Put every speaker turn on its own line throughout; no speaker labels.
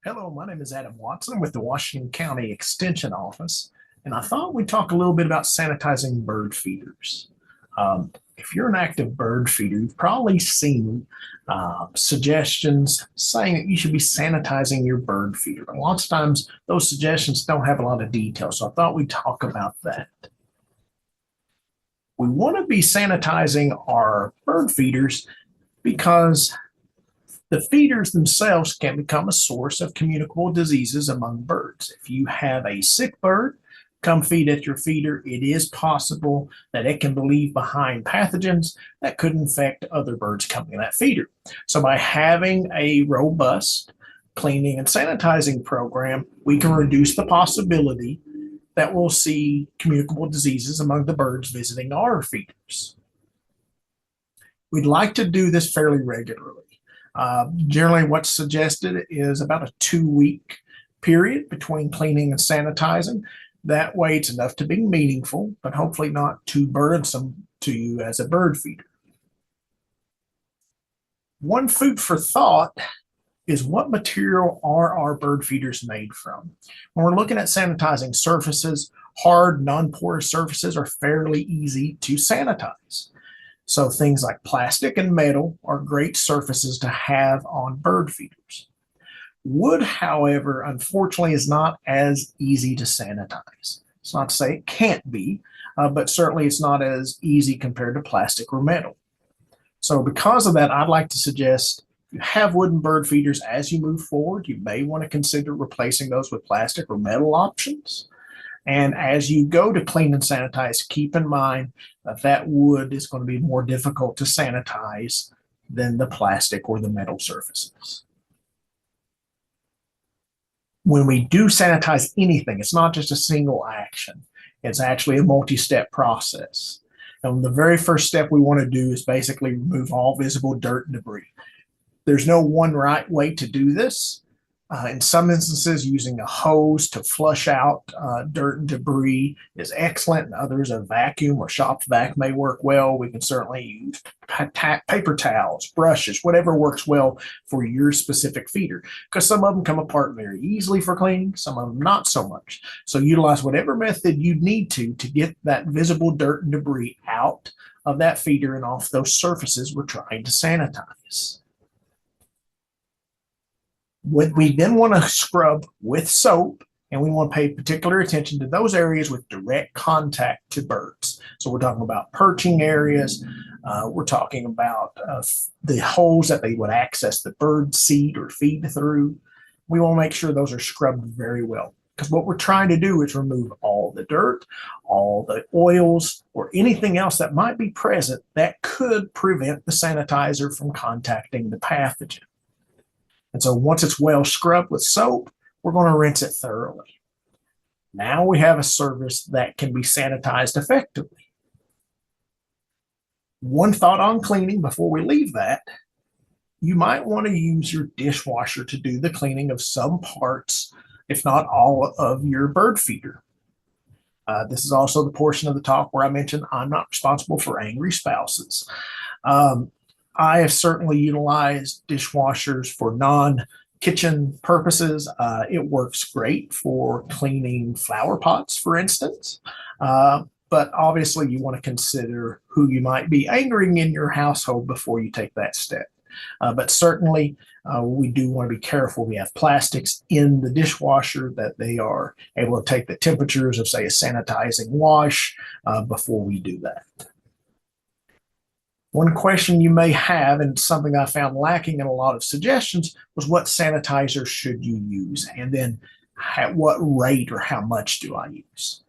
Hello, my name is Adam Watson with the Washington County Extension Office, and I thought we'd talk a little bit about sanitizing bird feeders. If you're an active bird feeder, you've probably seen suggestions saying that you should be sanitizing your bird feeder. And lots of times, those suggestions don't have a lot of detail, so I thought we'd talk about that. We want to be sanitizing our bird feeders because the feeders themselves can become a source of communicable diseases among birds. If you have a sick bird come feed at your feeder, it is possible that it can leave behind pathogens that could infect other birds coming in that feeder. So by having a robust cleaning and sanitizing program, we can reduce the possibility that we'll see communicable diseases among the birds visiting our feeders. We'd like to do this fairly regularly. Generally, what's suggested is about a 2-week period between cleaning and sanitizing. That way, it's enough to be meaningful, but hopefully not too burdensome to you as a bird feeder. One food for thought is what material are our bird feeders made from? When we're looking at sanitizing surfaces, hard, non-porous surfaces are fairly easy to sanitize. So things like plastic and metal are great surfaces to have on bird feeders. Wood, however, unfortunately is not as easy to sanitize. It's not to say it can't be, but certainly it's not as easy compared to plastic or metal. So because of that, I'd like to suggest if you have wooden bird feeders as you move forward, you may want to consider replacing those with plastic or metal options. And as you go to clean and sanitize, keep in mind that that wood is going to be more difficult to sanitize than the plastic or the metal surfaces. When we do sanitize anything, it's not just a single action. It's actually a multi-step process. And the very first step we want to do is basically remove all visible dirt and debris. There's no one right way to do this. In some instances, using a hose to flush out dirt and debris is excellent. In others, a vacuum or shop vac may work well. We can certainly use paper towels, brushes, whatever works well for your specific feeder, because some of them come apart very easily for cleaning, some of them not so much. So utilize whatever method you need to get that visible dirt and debris out of that feeder and off those surfaces we're trying to sanitize. We then want to scrub with soap, and we want to pay particular attention to those areas with direct contact to birds. So we're talking about perching areas. We're talking about the holes that they would access the bird seed or feed through. We want to make sure those are scrubbed very well, because what we're trying to do is remove all the dirt, all the oils, or anything else that might be present that could prevent the sanitizer from contacting the pathogen. And so once it's well scrubbed with soap, we're going to rinse it thoroughly. Now we have a surface that can be sanitized effectively. One thought on cleaning before we leave that, you might want to use your dishwasher to do the cleaning of some parts, if not all, of your bird feeder. This is also the portion of the talk where I mentioned I'm not responsible for angry spouses. I have certainly utilized dishwashers for non-kitchen purposes. It works great for cleaning flower pots, for instance. But obviously, you want to consider who you might be angering in your household before you take that step. But certainly, we do want to be careful. We have plastics in the dishwasher that they are able to take the temperatures of, say, a sanitizing wash before we do that. One question you may have, and something I found lacking in a lot of suggestions, was what sanitizer should you use? And then at what rate or how much do I use?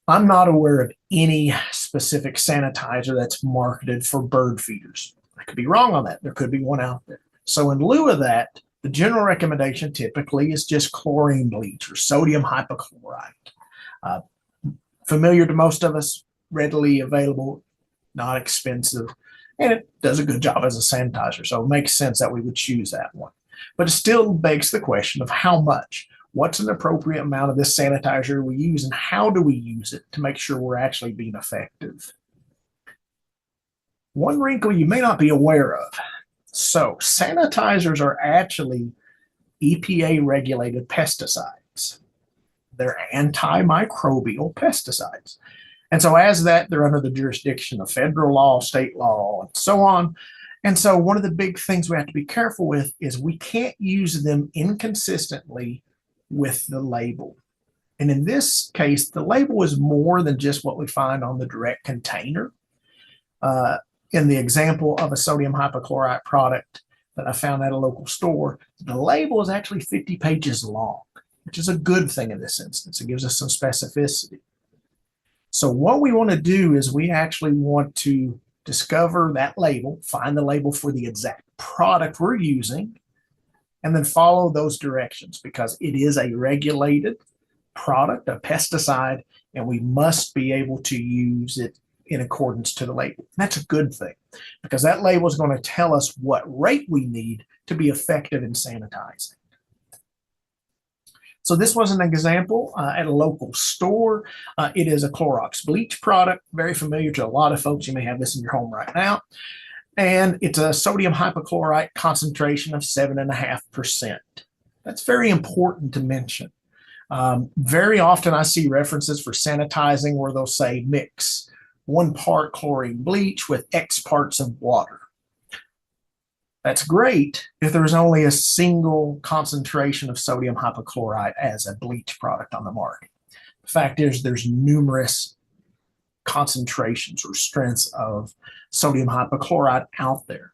I'm not aware of any specific sanitizer that's marketed for bird feeders. I could be wrong on that. There could be one out there. So in lieu of that, the general recommendation typically is just chlorine bleach or sodium hypochlorite. Familiar to most of us, readily available, not expensive, and it does a good job as a sanitizer. So it makes sense that we would choose that one. But it still begs the question of how much. What's an appropriate amount of this sanitizer we use, and how do we use it to make sure we're actually being effective? One wrinkle you may not be aware of. So sanitizers are actually EPA regulated pesticides. They're antimicrobial pesticides. And so as that, they're under the jurisdiction of federal law, state law, and so on. And so one of the big things we have to be careful with is we can't use them inconsistently with the label. And in this case, the label is more than just what we find on the direct container. In the example of a sodium hypochlorite product that I found at a local store, the label is actually 50 pages long, which is a good thing in this instance. It gives us some specificity. So what we want to do is we actually want to discover that label, find the label for the exact product we're using, and then follow those directions because it is a regulated product, a pesticide, and we must be able to use it in accordance to the label. That's a good thing because that label is going to tell us what rate we need to be effective in sanitizing. So this was an example at a local store. It is a Clorox bleach product, very familiar to a lot of folks. You may have this in your home right now. And it's a sodium hypochlorite concentration of 7.5%. That's very important to mention. Very often I see references for sanitizing where they'll say mix 1 part chlorine bleach with X parts of water. That's great if there's only a single concentration of sodium hypochlorite as a bleach product on the market. The fact is there's numerous concentrations or strengths of sodium hypochlorite out there.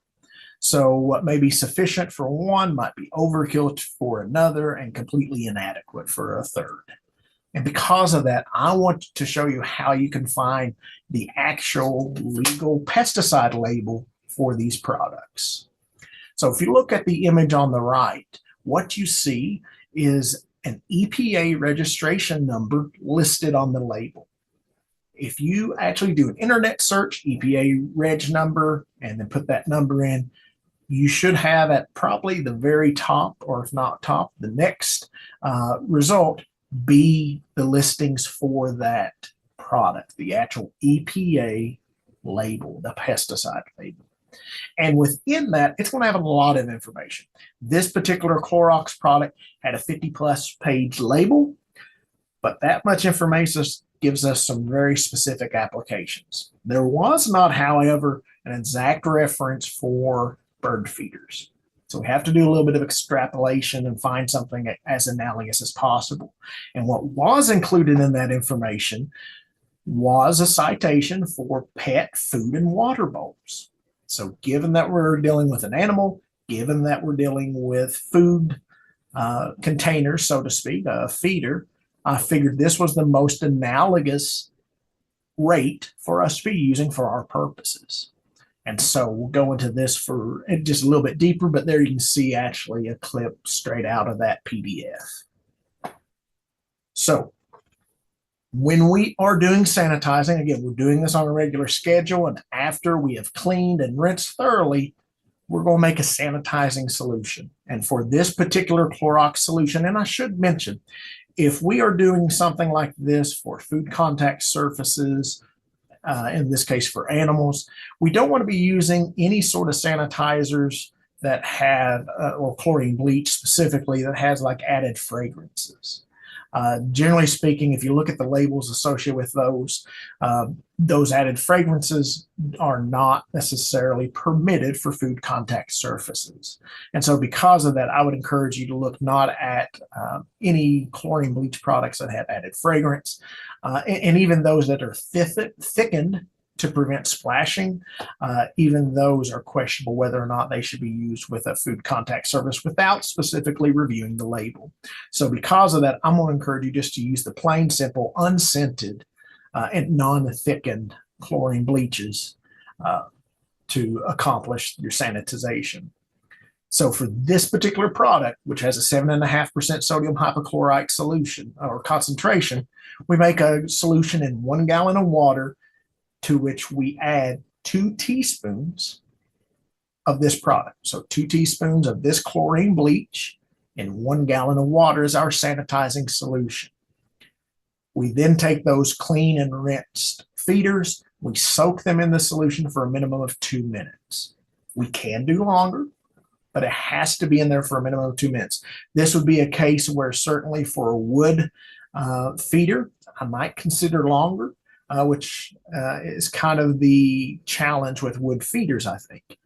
So what may be sufficient for one might be overkill for another and completely inadequate for a third. And because of that, I want to show you how you can find the actual legal pesticide label for these products. So if you look at the image on the right, what you see is an EPA registration number listed on the label. If you actually do an internet search, EPA reg number, and then put that number in, you should have at probably the very top, or if not top, the next result be the listings for that product, the actual EPA label, the pesticide label. And within that, it's going to have a lot of information. This particular Clorox product had a 50+ page label, but that much information gives us some very specific applications. There was not, however, an exact reference for bird feeders. So we have to do a little bit of extrapolation and find something as analogous as possible. And what was included in that information was a citation for pet food and water bowls. So given that we're dealing with an animal, given that we're dealing with food containers, so to speak, a feeder, I figured this was the most analogous rate for us to be using for our purposes. And so we'll go into this for just a little bit deeper, but there you can see actually a clip straight out of that PDF. So when we are doing sanitizing, again, we're doing this on a regular schedule, and after we have cleaned and rinsed thoroughly, we're going to make a sanitizing solution. And for this particular Clorox solution, and I should mention, if we are doing something like this for food contact surfaces, in this case for animals, we don't want to be using any sort of sanitizers that have, or chlorine bleach specifically, that has like added fragrances. Generally speaking, if you look at the labels associated with those added fragrances are not necessarily permitted for food contact surfaces. And so because of that, I would encourage you to look not at any chlorine bleach products that have added fragrance, and even those that are thickened to prevent splashing, even those are questionable whether or not they should be used with a food contact surface without specifically reviewing the label. So because of that, I'm going to encourage you just to use the plain, simple, unscented, and non-thickened chlorine bleaches to accomplish your sanitization. So for this particular product, which has a 7.5% sodium hypochlorite solution or concentration, we make a solution in 1 gallon of water to which we add 2 teaspoons of this product. So 2 teaspoons of this chlorine bleach in 1 gallon of water is our sanitizing solution. We then take those clean and rinsed feeders, we soak them in the solution for a minimum of 2 minutes. We can do longer. but it has to be in there for a minimum of 2 minutes. This would be a case where certainly for a wood feeder, I might consider longer, which is kind of the challenge with wood feeders, I think.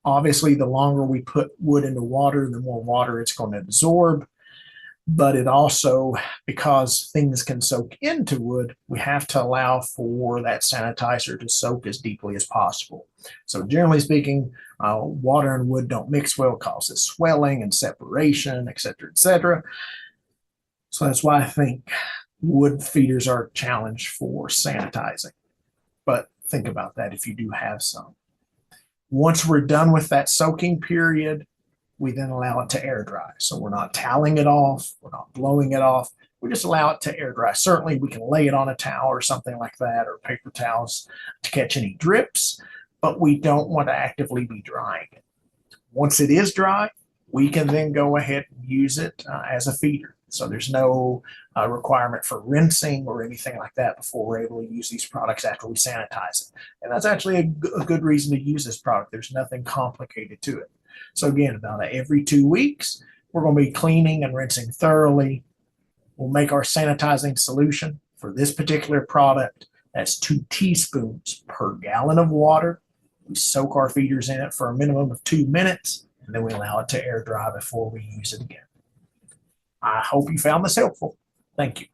Obviously, the longer we put wood into water, the more water it's going to absorb. But it also, because things can soak into wood, we have to allow for that sanitizer to soak as deeply as possible. So generally speaking, water and wood don't mix well, causes swelling and separation, et cetera, et cetera. So that's why I think wood feeders are a challenge for sanitizing. But think about that if you do have some. Once we're done with that soaking period, we then allow it to air dry. So we're not toweling it off, we're not blowing it off. We just allow it to air dry. Certainly we can lay it on a towel or something like that, or paper towels to catch any drips, but we don't want to actively be drying it. Once it is dry, we can then go ahead and use it as a feeder. So there's no requirement for rinsing or anything like that before we're able to use these products after we sanitize it. And that's actually a good reason to use this product. There's nothing complicated to it. So again, about every 2 weeks, we're going to be cleaning and rinsing thoroughly. We'll make our sanitizing solution for this particular product. That's 2 teaspoons per gallon of water. We soak our feeders in it for a minimum of 2 minutes, and then we allow it to air dry before we use it again. I hope you found this helpful. Thank you.